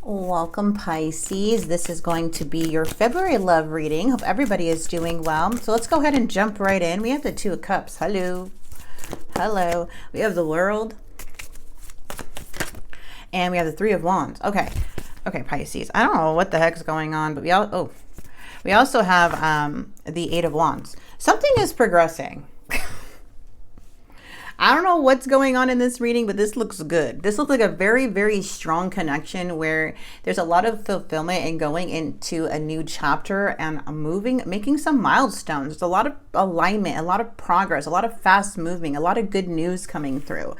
Welcome, Pisces. This is going to be your February love reading. Hope everybody is doing well. So let's go ahead and jump right in. We have the Two of Cups. Hello. Hello. We have the World. And we have the Three of Wands. Okay. Okay, Pisces. I don't know what the heck's going on, but we also have the Eight of Wands. Something is progressing. I don't know what's going on in this reading, but this looks good. This looks like a very, very strong connection where there's a lot of fulfillment and going into a new chapter and making some milestones. There's a lot of alignment, a lot of progress, a lot of fast moving, a lot of good news coming through.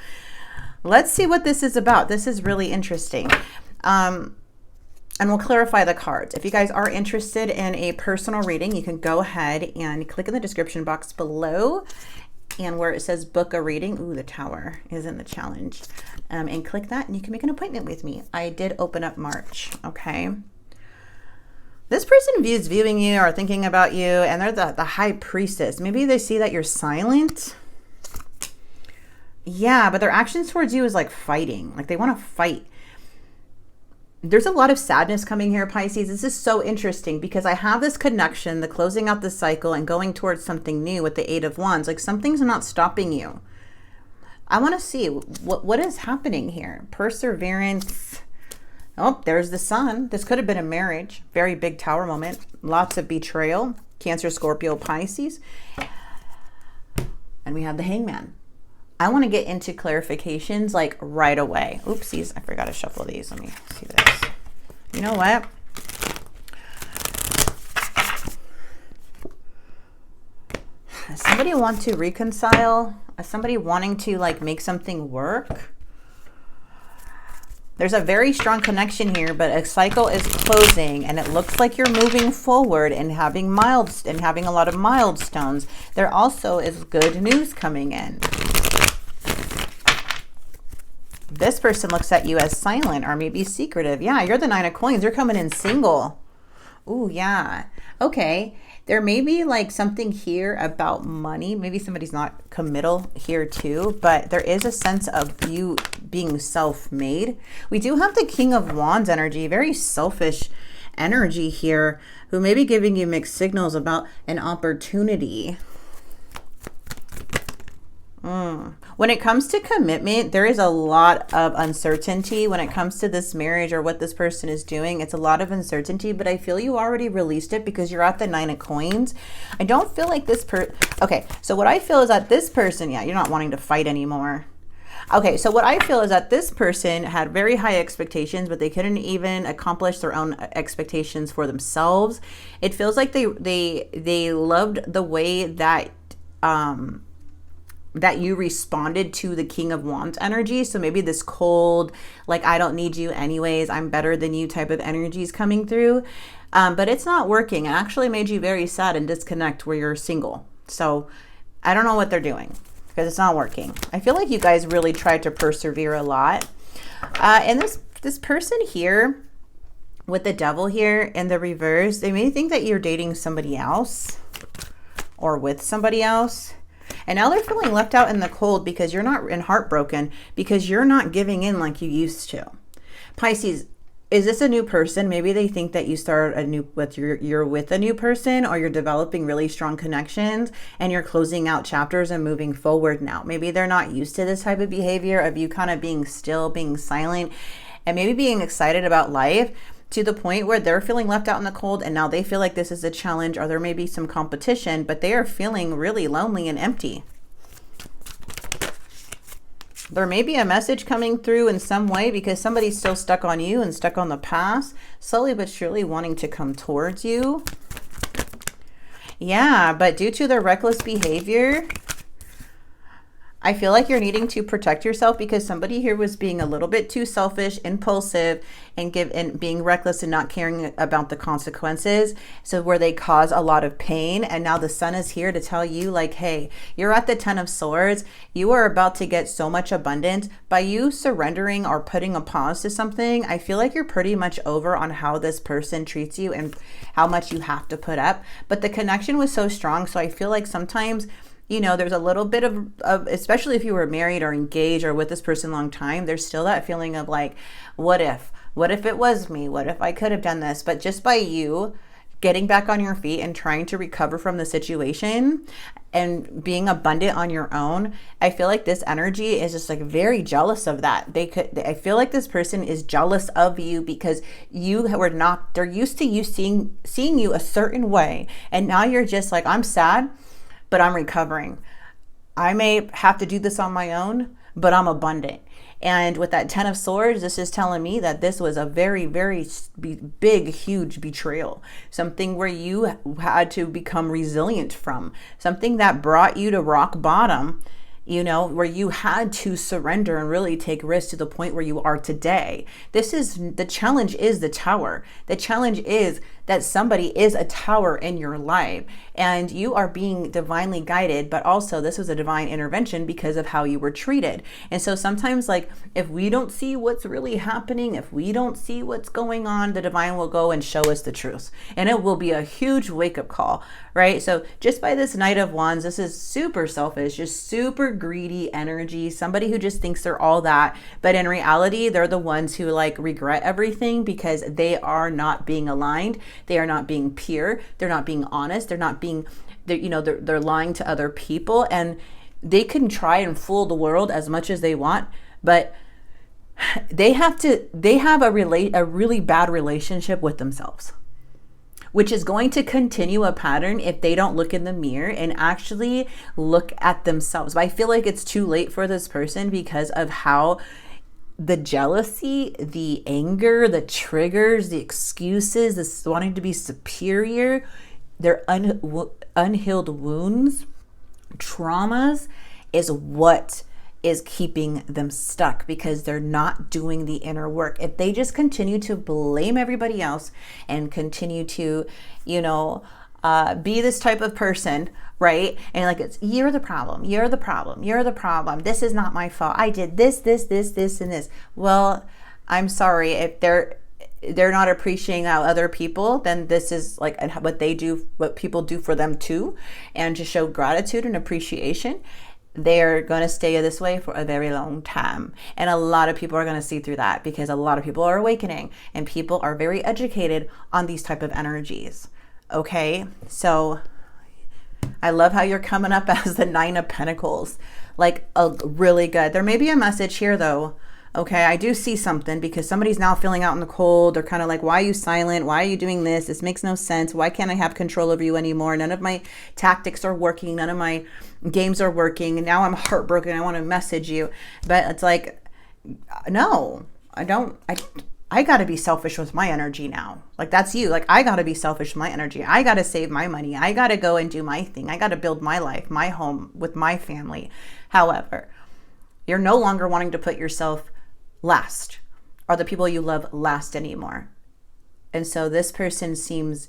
Let's see what this is about. This is really interesting. And we'll clarify the cards. If you guys are interested in a personal reading, you can go ahead and click in the description box below. And where it says book a reading, ooh, the Tower is in the challenge. And click that and you can make an appointment with me. I did open up March, okay? This person is viewing you or thinking about you, and they're the High Priestess. Maybe they see that you're silent. Yeah, but their actions towards you is like fighting. Like they want to fight. There's a lot of sadness coming here, Pisces. This is so interesting because I have this connection, the closing out the cycle and going towards something new with the Eight of Wands. Like something's not stopping you. I want to see what is happening here. Perseverance. Oh, there's the Sun. This could have been a marriage. Very big Tower moment. Lots of betrayal. Cancer, Scorpio, Pisces. And we have the Hangman. I want to get into clarifications like right away. Oopsies, I forgot to shuffle these. Let me see this. You know what? Does somebody want to reconcile? Is somebody wanting to like make something work? There's a very strong connection here, but a cycle is closing and it looks like you're moving forward and having a lot of milestones. There also is good news coming in. This person looks at you as silent or maybe secretive. Yeah, you're the Nine of Coins. You're coming in single. Ooh, yeah. Okay. There may be like something here about money. Maybe somebody's not committal here too, but there is a sense of you being self-made. We do have the King of Wands energy, very selfish energy here, who may be giving you mixed signals about an opportunity. When it comes to commitment, there is a lot of uncertainty when it comes to this marriage or what this person is doing. It's a lot of uncertainty, but I feel you already released it because you're at the Nine of Coins. I don't feel like this okay, so what I feel is that this person, yeah, you're not wanting to fight anymore. Okay, so what I feel is that this person had very high expectations, but they couldn't even accomplish their own expectations for themselves. It feels like they loved the way that that you responded to the King of Wands energy. So maybe this cold, like, I don't need you anyways, I'm better than you type of energy is coming through. But it's not working. It actually made you very sad and disconnect where you're single. So I don't know what they're doing because it's not working. I feel like you guys really tried to persevere a lot. And this person here with the Devil here in the reverse, they may think that you're dating somebody else or with somebody else. And now they're feeling left out in the cold because you're not, and heartbroken because you're not giving in like you used to. Pisces, is this a new person? Maybe they think that you start you're with a new person, or you're developing really strong connections and you're closing out chapters and moving forward now. Maybe they're not used to this type of behavior of you kind of being still, being silent, and maybe being excited about life to the point where they're feeling left out in the cold, and now they feel like this is a challenge, or there may be some competition, but they are feeling really lonely and empty. There may be a message coming through in some way because somebody's still stuck on you and stuck on the past, slowly but surely wanting to come towards you. Yeah, but due to their reckless behavior, I feel like you're needing to protect yourself because somebody here was being a little bit too selfish, impulsive, and being reckless and not caring about the consequences. So where they cause a lot of pain. And now the Sun is here to tell you like, hey, you're at the Ten of Swords. You are about to get so much abundance. By you surrendering or putting a pause to something, I feel like you're pretty much over on how this person treats you and how much you have to put up. But the connection was so strong. So I feel like sometimes there's a little bit of, especially if you were married or engaged or with this person a long time, there's still that feeling of like, what if it was me? What if I could have done this? But just by you getting back on your feet and trying to recover from the situation and being abundant on your own, I feel like this energy is just like very jealous of that. I feel like this person is jealous of you because they're used to you seeing you a certain way. And now you're just like, I'm sad, but I'm recovering. I may have to do this on my own, but I'm abundant. And with that 10 of Swords, this is telling me that this was a very, very big, huge betrayal. Something where you had to become resilient from. Something that brought you to rock bottom, where you had to surrender and really take risks to the point where you are today. The challenge is the tower. The challenge is that somebody is a tower in your life and you are being divinely guided, but also this was a divine intervention because of how you were treated. And so sometimes, like, if we don't see what's really happening, if we don't see what's going on, the divine will go and show us the truth. And it will be a huge wake-up call, right? So just by this Knight of Wands, this is super selfish, just super greedy energy, somebody who just thinks they're all that, but in reality, they're the ones who like regret everything because they are not being aligned. They are not being pure. They're not being honest. They're lying to other people, and they can try and fool the world as much as they want, but they have a really bad relationship with themselves, which is going to continue a pattern if they don't look in the mirror and actually look at themselves. But I feel like it's too late for this person because of how the jealousy, the anger, the triggers, the excuses, this wanting to be superior, their unhealed wounds, traumas is what is keeping them stuck because they're not doing the inner work. If they just continue to blame everybody else and continue to, be this type of person, right? And like, you're the problem, this is not my fault, I did this, and this. Well, I'm sorry, if they're not appreciating how other people, then this is like what people do for them too. And to show gratitude and appreciation, they're going to stay this way for a very long time. And a lot of people are going to see through that because a lot of people are awakening and people are very educated on these type of energies. Okay, so I love how you're coming up as the 9 of Pentacles, like really good. There may be a message here though. Okay, I do see something because somebody's now feeling out in the cold. They're kind of like, why are you silent? Why are you doing this? This makes no sense. Why can't I have control over you anymore? None of my tactics are working. None of my games are working. And now I'm heartbroken. I want to message you. But it's like, no, I don't. I got to be selfish with my energy now. Like, that's you. Like, I got to be selfish with my energy. I got to save my money. I got to go and do my thing. I got to build my life, my home with my family. However, you're no longer wanting to put yourself last or the people you love last anymore. And so this person seems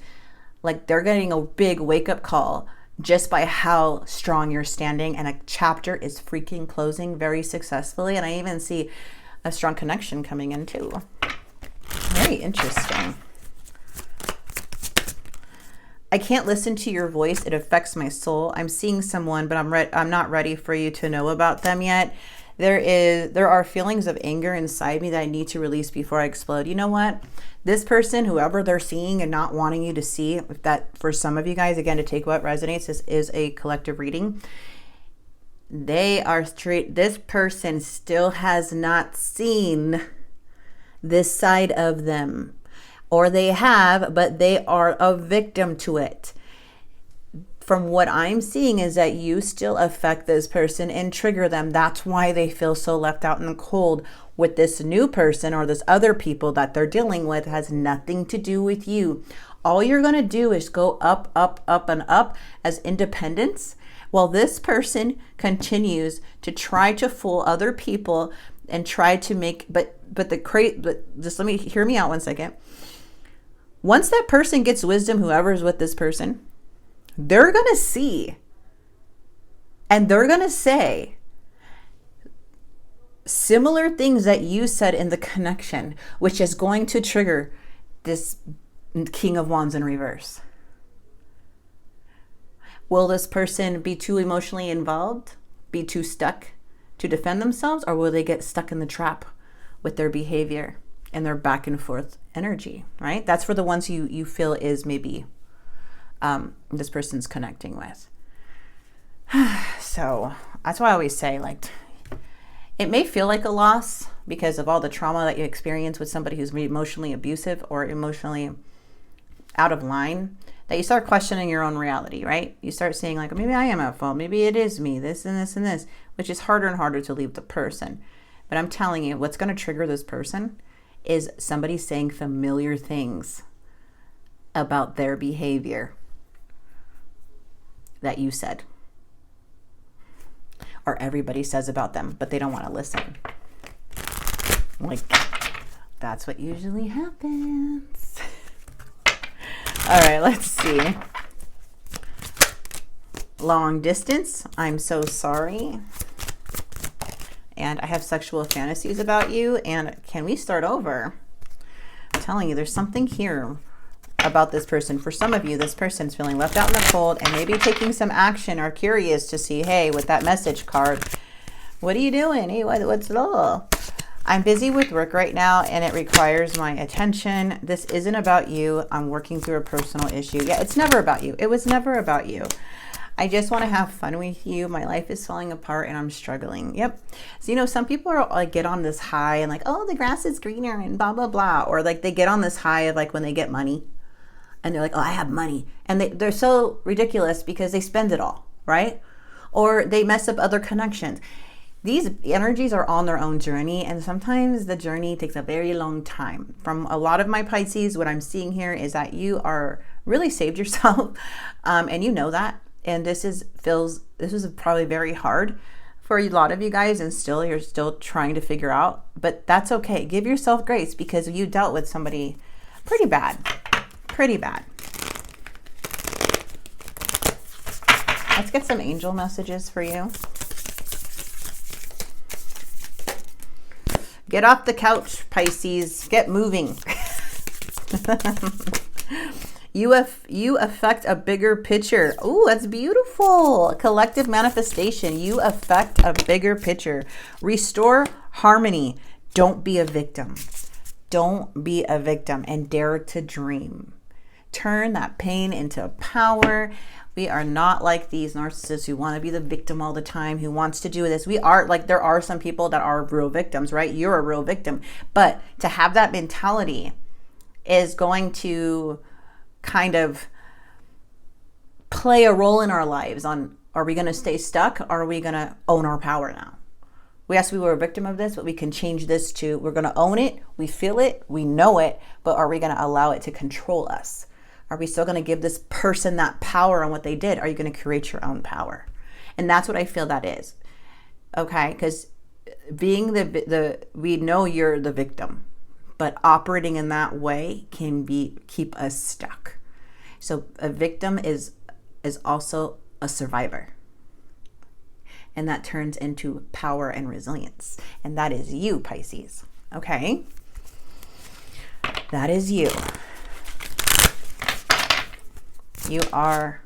like they're getting a big wake-up call just by how strong you're standing, and a chapter is freaking closing very successfully. And I even see a strong connection coming in too. Very interesting. I can't listen to your voice. It affects my soul. I'm seeing someone, but I'm not ready for you to know about them yet. There are feelings of anger inside me that I need to release before I explode. You know what? This person, whoever they're seeing and not wanting you to see, if that for some of you guys, again, to take what resonates, this is a collective reading. This person still has not seen this side of them, or they have, but they are a victim to it. From what I'm seeing is that you still affect this person and trigger them. That's why they feel so left out in the cold with this new person, or this other people that they're dealing with has nothing to do with you. All you're going to do is go up, up, up, and up as independence, while this person continues to try to fool other people and try to make, but just hear me out one second. Once that person gets wisdom, whoever's with this person, they're going to see and they're going to say similar things that you said in the connection, which is going to trigger this King of Wands in reverse. Will this person be too emotionally involved, be too stuck to defend themselves, or will they get stuck in the trap with their behavior and their back and forth energy, right? That's for the ones you feel is maybe this person's connecting with. So that's why I always say, like, it may feel like a loss because of all the trauma that you experience with somebody who's emotionally abusive or emotionally out of line, that you start questioning your own reality, right? You start saying, like, maybe I am at fault. Maybe it is me, this and this and this, which is harder and harder to leave the person. But I'm telling you, what's going to trigger this person is somebody saying familiar things about their behavior that you said, or everybody says about them, but they don't want to listen. Like, that's what usually happens. All right, let's see. Long distance, I'm so sorry. And I have sexual fantasies about you. And can we start over? I'm telling you, there's something here about this person. For some of you, this person's feeling left out in the cold and maybe taking some action or curious to see, hey, with that message card, what are you doing? Hey, what's up? I'm busy with work right now and it requires my attention. This isn't about you. I'm working through a personal issue. Yeah, it's never about you. It was never about you. I just want to have fun with you. My life is falling apart and I'm struggling. Yep. So, you know, some people are like, get on this high and like, oh, the grass is greener and blah, blah, blah. Or like they get on this high of like when they get money and they're like, oh, I have money. And they're so ridiculous because they spend it all, right? Or they mess up other connections. These energies are on their own journey, and sometimes the journey takes a very long time. From a lot of my Pisces, what I'm seeing here is that you are really saved yourself, and you know that. And this is probably very hard for a lot of you guys, and you're still trying to figure out. But that's okay. Give yourself grace because you dealt with somebody pretty bad, pretty bad. Let's get some angel messages for you. Get off the couch, Pisces. Get moving. You affect a bigger picture. Oh, that's beautiful. Collective manifestation. You affect a bigger picture. Restore harmony. Don't be a victim. Don't be a victim and dare to dream. Turn that pain into power. We are not like these narcissists who want to be the victim all the time, who wants to do this. We are like, there are some people that are real victims, right? You're a real victim. But to have that mentality is going to kind of play a role in our lives on, are we going to stay stuck? Or are we going to own our power now? Yes, we were a victim of this, but we can change this to, we're going to own it. We feel it. We know it. But are we going to allow it to control us? Are we still going to give this person that power on what they did? Are you going to create your own power? And that's what I feel that is. Okay? Because being we know you're the victim, but operating in that way can keep us stuck. So a victim is also a survivor. And that turns into power and resilience. And that is you, Pisces. Okay? That is you. You are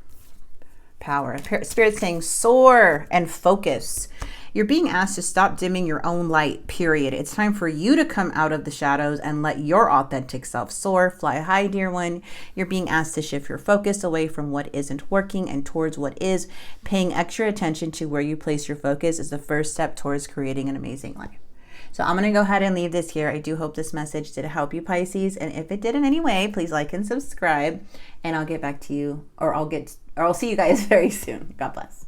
power. Spirit's saying soar and focus. You're being asked to stop dimming your own light, period. It's time for you to come out of the shadows and let your authentic self soar. Fly high, dear one. You're being asked to shift your focus away from what isn't working and towards what is. Paying extra attention to where you place your focus is the first step towards creating an amazing life. So I'm going to go ahead and leave this here. I do hope this message did help you, Pisces. And if it did in any way, please like and subscribe. And I'll get back to you, or I'll see you guys very soon. God bless.